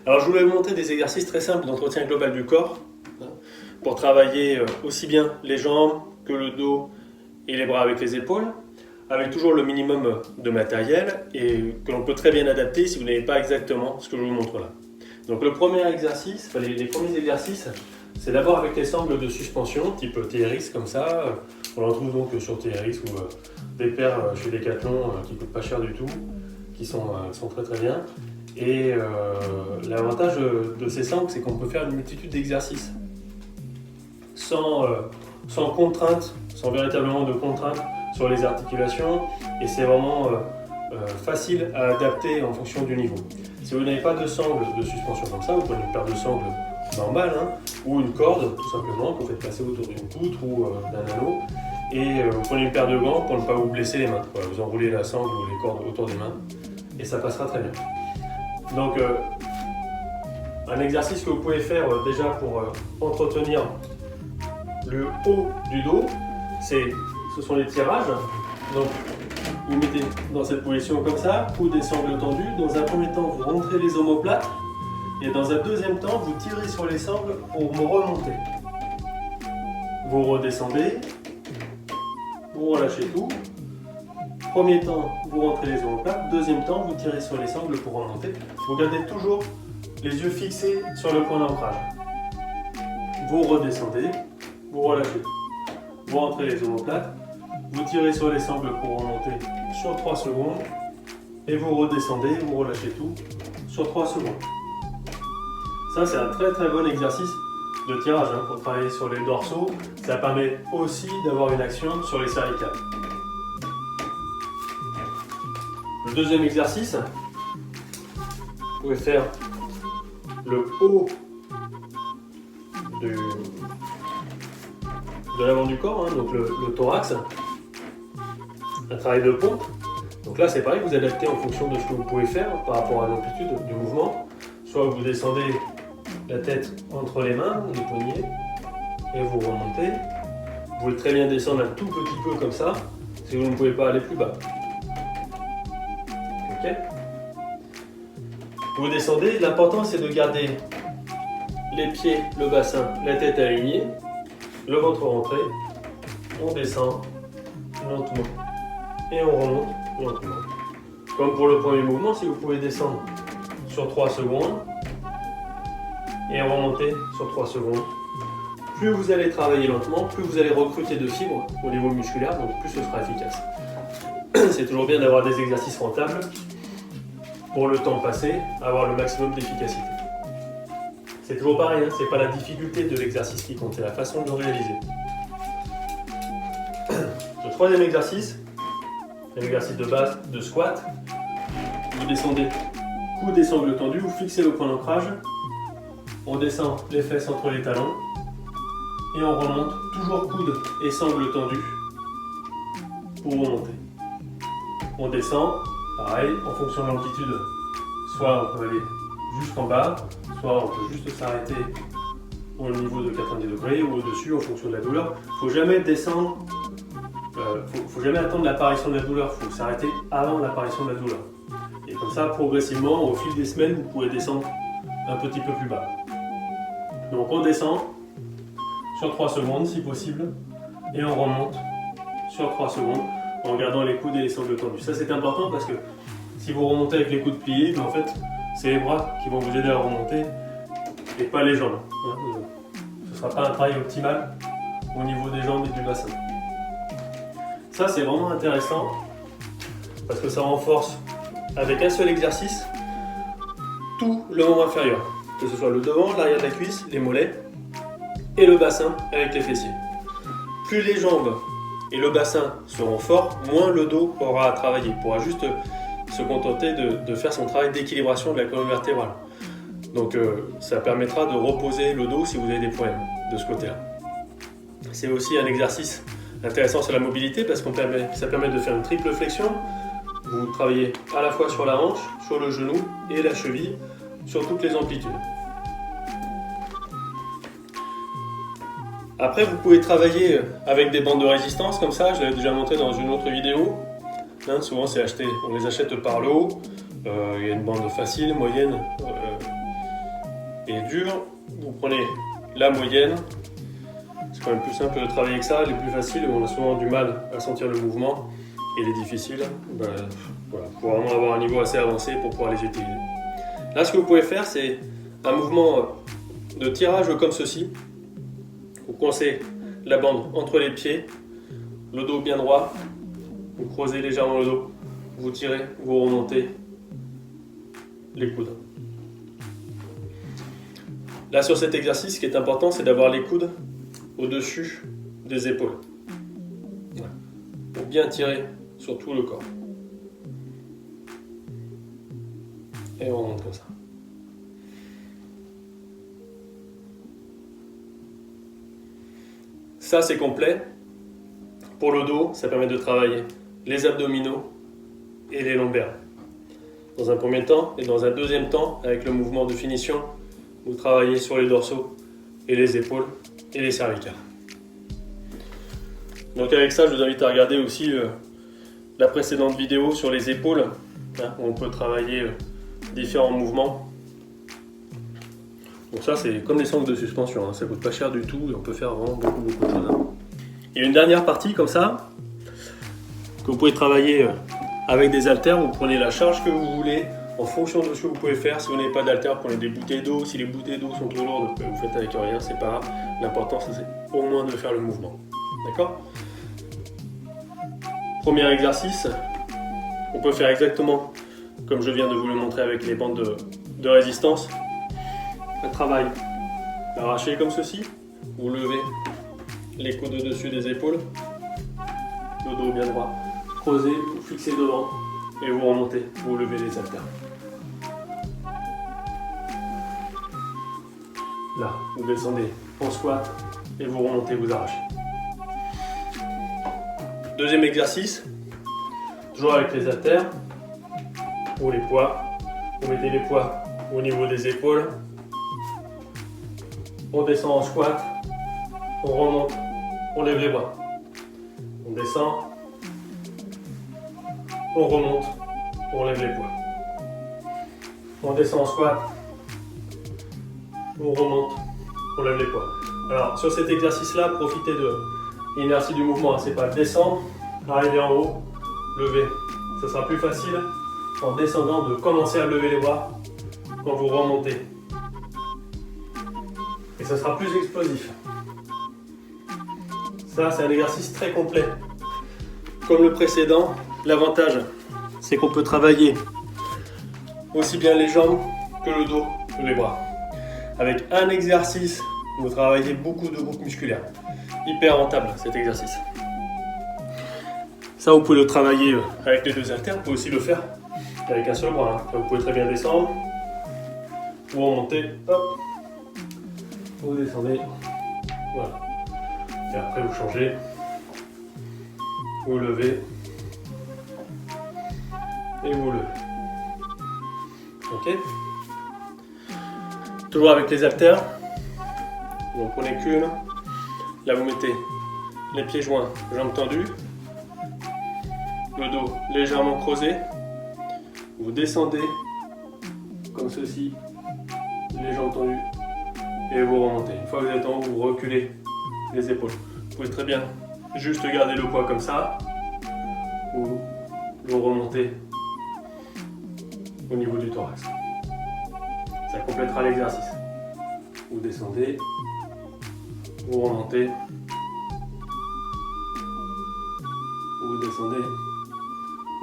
Alors je voulais vous montrer des exercices très simples d'entretien global du corps pour travailler aussi bien les jambes que le dos et les bras avec les épaules, avec toujours le minimum de matériel et que l'on peut très bien adapter si vous n'avez pas exactement ce que je vous montre là. Donc le premier exercice, les premiers exercices, c'est d'abord avec les sangles de suspension type TRX comme ça. On en trouve donc sur TRX ou des paires chez Decathlon qui ne coûtent pas cher du tout, qui sont très très bien. Et l'avantage de ces sangles, c'est qu'on peut faire une multitude d'exercices sans contrainte, sans véritablement de contrainte sur les articulations, et c'est vraiment facile à adapter en fonction du niveau. Si vous n'avez pas de sangles de suspension comme ça, vous prenez une paire de sangles normales ou une corde tout simplement que vous faites passer autour d'une poutre ou d'un anneau, et vous prenez une paire de gants pour ne pas vous blesser les mains. Voilà, vous enroulez la sangle ou les cordes autour des mains et ça passera très bien. Donc un exercice que vous pouvez faire déjà pour entretenir le haut du dos, ce sont les tirages. Donc vous mettez dans cette position comme ça, coudes et sangles tendues. Dans un premier temps, vous rentrez les omoplates et dans un deuxième temps, vous tirez sur les sangles pour me remonter. Vous redescendez, vous relâchez tout. Premier temps, vous rentrez les omoplates. Deuxième temps, vous tirez sur les sangles pour remonter. Vous gardez toujours les yeux fixés sur le point d'ancrage. Vous redescendez, vous relâchez. Vous rentrez les omoplates. Vous tirez sur les sangles pour remonter sur 3 secondes. Et vous redescendez, vous relâchez tout sur 3 secondes. Ça, c'est un très très bon exercice de tirage pour travailler sur les dorsaux. Ça permet aussi d'avoir une action sur les cervicales. Le deuxième exercice, vous pouvez faire le haut de l'avant du corps, donc le thorax, un travail de pompe. Donc là c'est pareil, vous adaptez en fonction de ce que vous pouvez faire par rapport à l'amplitude du mouvement. Soit vous descendez la tête entre les mains, les poignets, et vous remontez. Vous pouvez très bien descendre un tout petit peu comme ça, si vous ne pouvez pas aller plus bas. Okay. Vous descendez, l'important c'est de garder les pieds, le bassin, la tête alignée, le ventre rentré, on descend lentement et on remonte lentement. Comme pour le premier mouvement, si vous pouvez descendre sur 3 secondes et remonter sur 3 secondes, plus vous allez travailler lentement, plus vous allez recruter de fibres au niveau musculaire, donc plus ce sera efficace. C'est toujours bien d'avoir des exercices rentables pour le temps passé, avoir le maximum d'efficacité. C'est toujours pareil, c'est pas la difficulté de l'exercice qui compte, c'est la façon de le réaliser. Le troisième exercice, c'est l'exercice de base de squat. Vous descendez, coudes et sangles tendus, vous fixez le point d'ancrage, on descend les fesses entre les talons et on remonte, toujours coudes et sangles tendus pour remonter. On descend, pareil, en fonction de l'amplitude, soit on peut aller jusqu'en bas, soit on peut juste s'arrêter au niveau de 90 degrés ou au-dessus en fonction de la douleur. Il ne faut jamais descendre, faut jamais attendre l'apparition de la douleur, il faut s'arrêter avant l'apparition de la douleur. Et comme ça, progressivement, au fil des semaines, vous pouvez descendre un petit peu plus bas. Donc on descend sur 3 secondes si possible, et on remonte sur 3 secondes en gardant les coudes et les sangles tendus. Ça c'est important parce que si vous remontez avec les coudes pliés, en fait c'est les bras qui vont vous aider à remonter et pas les jambes. Ce ne sera pas un travail optimal au niveau des jambes et du bassin. Ça c'est vraiment intéressant parce que ça renforce avec un seul exercice tout le membre inférieur, que ce soit le devant, l'arrière de la cuisse, les mollets et le bassin avec les fessiers. Plus les jambes et le bassin seront forts, moins le dos aura à travailler. Il pourra juste se contenter de faire son travail d'équilibration de la colonne vertébrale. Donc ça permettra de reposer le dos si vous avez des problèmes de ce côté-là. C'est aussi un exercice intéressant sur la mobilité parce que ça permet de faire une triple flexion. Vous travaillez à la fois sur la hanche, sur le genou et la cheville, sur toutes les amplitudes. Après, vous pouvez travailler avec des bandes de résistance comme ça, je l'avais déjà montré dans une autre vidéo. Souvent, on les achète par lot, Il y a une bande facile, moyenne et dure. Vous prenez la moyenne. C'est quand même plus simple de travailler que ça. Les plus faciles, on a souvent du mal à sentir le mouvement. Et les difficiles, voilà, pour vraiment avoir un niveau assez avancé pour pouvoir les utiliser. Là, ce que vous pouvez faire, c'est un mouvement de tirage comme ceci. Vous coincez la bande entre les pieds, le dos bien droit, vous creusez légèrement le dos, vous tirez, vous remontez les coudes. Là, sur cet exercice, ce qui est important, c'est d'avoir les coudes au-dessus des épaules. Voilà. Pour bien tirer sur tout le corps. Et on remonte comme ça. Ça, c'est complet. Pour le dos, ça permet de travailler les abdominaux et les lombaires. Dans un premier temps, et dans un deuxième temps, avec le mouvement de finition, vous travaillez sur les dorsaux et les épaules et les cervicales. Donc avec ça, je vous invite à regarder aussi la précédente vidéo sur les épaules, où on peut travailler différents mouvements. Donc ça, c'est comme les sangles de suspension, ça coûte pas cher du tout et on peut faire vraiment beaucoup de choses. Il y a une dernière partie comme ça, que vous pouvez travailler avec des haltères. Vous prenez la charge que vous voulez en fonction de ce que vous pouvez faire. Si vous n'avez pas d'haltères, prenez des bouteilles d'eau. Si les bouteilles d'eau sont trop lourdes, vous faites avec rien, c'est pas grave. L'important, c'est au moins de faire le mouvement. D'accord ? Premier exercice, on peut faire exactement comme je viens de vous le montrer avec les bandes de résistance. Un travail arraché comme ceci, vous levez les coudes au-dessus des épaules, le dos bien droit, creusez, vous fixez devant et vous remontez, vous levez les haltères. Là, vous descendez en squat et vous remontez, vous arrachez. Deuxième exercice, toujours avec les haltères ou les poids. Vous mettez les poids au niveau des épaules. On descend en squat, on remonte, on lève les bras. On descend, on remonte, on lève les poids. On descend en squat, on remonte, on lève les poids. Alors sur cet exercice-là, profitez de l'inertie du mouvement. C'est pas descendre, arriver en haut, lever. Ce sera plus facile en descendant de commencer à lever les bras quand vous remontez. Et ce sera plus explosif. Ça, c'est un exercice très complet. Comme le précédent, l'avantage, c'est qu'on peut travailler aussi bien les jambes que le dos que les bras. Avec un exercice, vous travaillez beaucoup de groupes musculaires. Hyper rentable cet exercice. Ça, vous pouvez le travailler avec les deux haltères. Vous pouvez aussi le faire avec un seul bras. Vous pouvez très bien descendre. Vous remontez, hop. Vous descendez, voilà. Et après vous changez, vous levez et vous levez. Ok. Toujours avec les haltères. Vous en prenez qu'une. Là vous mettez les pieds joints, jambes tendues, le dos légèrement creusé. Vous descendez comme ceci, les jambes tendues. Et vous remontez. Une fois que vous êtes en haut, vous reculez les épaules. Vous pouvez très bien juste garder le poids comme ça, ou vous remontez au niveau du thorax. Ça complétera l'exercice. Vous descendez, vous remontez, vous descendez,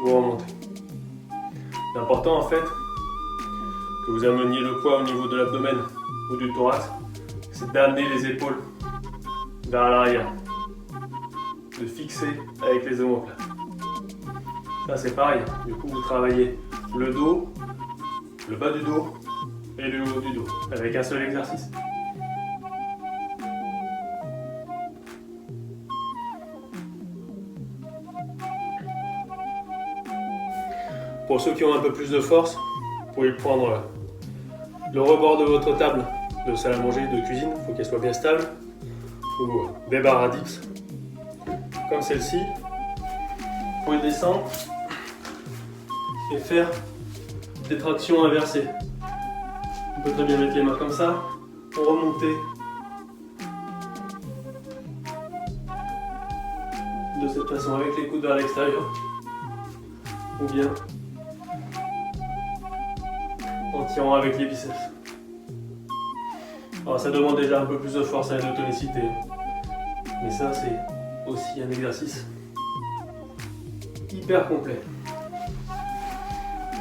vous remontez. L'important en fait, que vous ameniez le poids au niveau de l'abdomen ou du thorax, c'est d'amener les épaules vers l'arrière, de fixer avec les omoplates. Ça c'est pareil, du coup vous travaillez le dos, le bas du dos et le haut du dos, avec un seul exercice. Pour ceux qui ont un peu plus de force, vous pouvez prendre le rebord de votre table de salle à manger, de cuisine, il faut qu'elle soit bien stable, ou des barres à dips, comme celle-ci. Vous pouvez descendre et faire des tractions inversées. On peut très bien mettre les mains comme ça, remonter de cette façon avec les coudes vers l'extérieur, ou bien en tirant avec les biceps. Alors ça demande déjà un peu plus de force et de tonicité, mais ça c'est aussi un exercice hyper complet.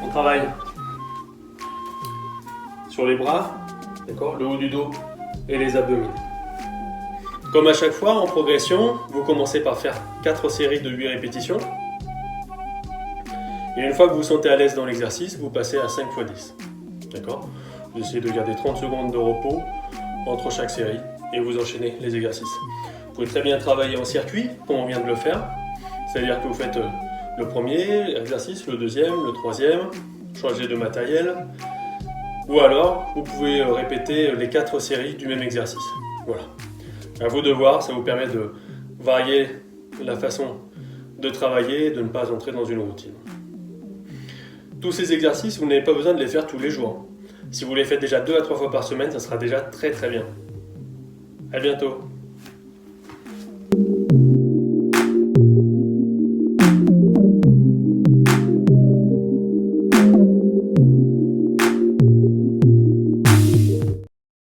On travaille sur les bras, d'accord, le haut du dos et les abdominaux. Comme à chaque fois en progression, vous commencez par faire 4 séries de 8 répétitions. Et une fois que vous vous sentez à l'aise dans l'exercice, vous passez à 5 x 10. D'accord ? Vous essayez de garder 30 secondes de repos entre chaque série et vous enchaînez les exercices. Vous pouvez très bien travailler en circuit, comme on vient de le faire. C'est-à-dire que vous faites le premier exercice, le deuxième, le troisième, changer de matériel. Ou alors, vous pouvez répéter les 4 séries du même exercice. Voilà. À vous de voir, ça vous permet de varier la façon de travailler et de ne pas entrer dans une routine. Tous ces exercices, vous n'avez pas besoin de les faire tous les jours. Si vous les faites déjà 2 à 3 fois par semaine, ça sera déjà très très bien. À bientôt.